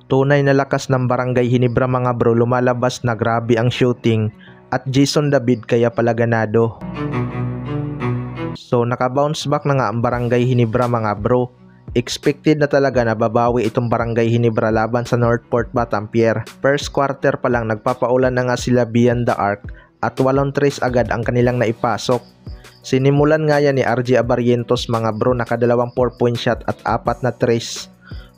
Tunay na lakas ng Barangay Hinebra mga bro, lumalabas na grabe ang shooting at Jason David kaya pala ganado. So naka-bounce back na nga ang Barangay Hinebra mga bro. Expected na talaga na babawi itong Barangay Hinebra laban sa Northport Batampier. First quarter pa lang nagpapaulan na nga sila beyond the arc at 8 tres agad ang kanilang naipasok. Sinimulan nga yan ni RJ Abarrientos mga bro, nakadalawang 4-point shot at 4 na tres.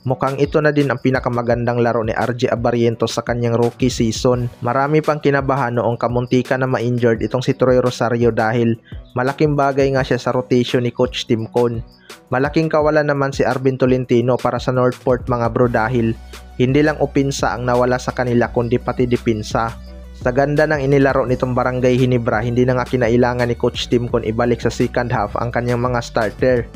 Mukhang ito na din ang pinakamagandang laro ni RJ Abarrientos sa kanyang rookie season. Marami pang kinabahan noong kamuntika na ma-injured itong si Troy Rosario dahil malaking bagay nga siya sa rotation ni Coach Tim Cone. Malaking kawalan naman si Arvin Tolentino para sa Northport mga bro dahil hindi lang opensa ang nawala sa kanila kundi pati depensa. Sa ganda ng inilaro nitong Barangay Hinebra, hindi na nga kinailangan ni Coach Tim Cone ibalik sa second half ang kanyang mga starter.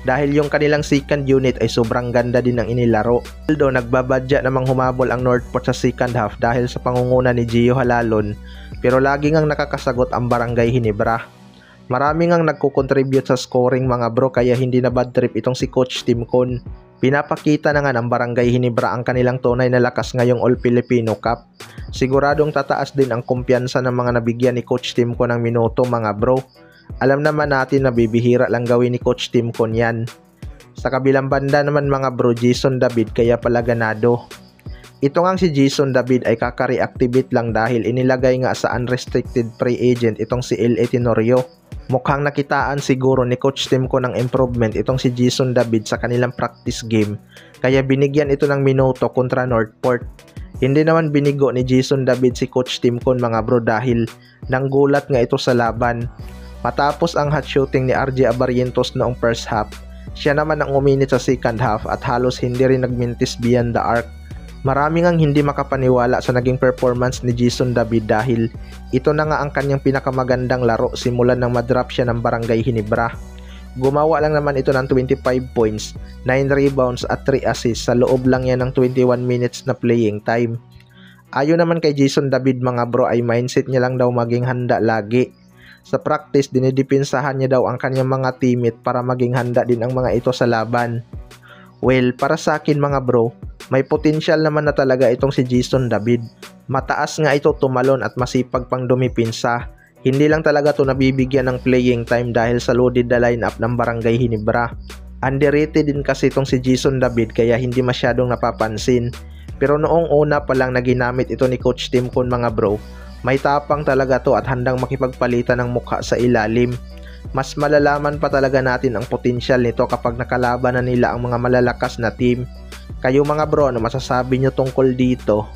Dahil yung kanilang second unit ay sobrang ganda din ng inilaro. Although nagbabadya namang humabol ang Northport sa second half dahil sa pangunguna ni Gio Halalon, pero lagi ngang nakakasagot ang Barangay Hinebra. Marami ngang nagko-contribute sa scoring mga bro kaya hindi na bad trip itong si Coach Tim Cone. Pinapakita na nga ng Barangay Hinebra ang kanilang tunay na lakas ngayong All-Filipino Cup. Siguradong tataas din ang kumpiyansa ng mga nabigyan ni Coach Tim Cone ng minuto mga bro. Alam naman natin na bibihira lang gawin ni Coach Tim Cone yan. Sa kabilang banda naman mga bro, Jason David kaya pala ganado. Ito ngang si Jason David ay kaka-reactivate lang dahil inilagay nga sa unrestricted free agent itong si L.A. Tenorio. Mukhang nakitaan siguro ni Coach Tim Cone ng improvement itong si Jason David sa kanilang practice game kaya binigyan ito ng minuto kontra Northport. Hindi naman binigo ni Jason David si Coach Tim Cone mga bro dahil nanggulat nga ito sa laban. Matapos ang hot shooting ni RJ Abarrientos noong first half, siya naman ang uminit sa second half at halos hindi rin nagmintis beyond the arc. Marami ngang hindi makapaniwala sa naging performance ni Jason David dahil ito na nga ang kanyang pinakamagandang laro simulan ng madrop siya ng Barangay Hinebra. Gumawa lang naman ito ng 25 points, 9 rebounds at 3 assists sa loob lang yan ng 21 minutes na playing time. Ayon naman kay Jason David mga bro ay mindset niya lang daw maging handa lagi. Sa practice dinidepensahan niya daw ang kanyang mga teammate para maging handa din ang mga ito sa laban. Well, para sa akin mga bro, may potential naman na talaga itong si Jason David. Mataas nga ito tumalon at masipag pang dumipinsa. Hindi lang talaga ito nabibigyan ng playing time dahil sa loaded na lineup ng Barangay Hinebra. Underrated din kasi itong si Jason David kaya hindi masyadong napapansin. Pero noong una pa lang na ginamit ito ni Coach Tim Cone mga bro, may tapang talaga to at handang makipagpalitan ng mukha sa ilalim. Mas malalaman pa talaga natin ang potensyal nito kapag nakalaban na nila ang mga malalakas na team. Kayo mga bro, ano masasabi nyo tungkol dito?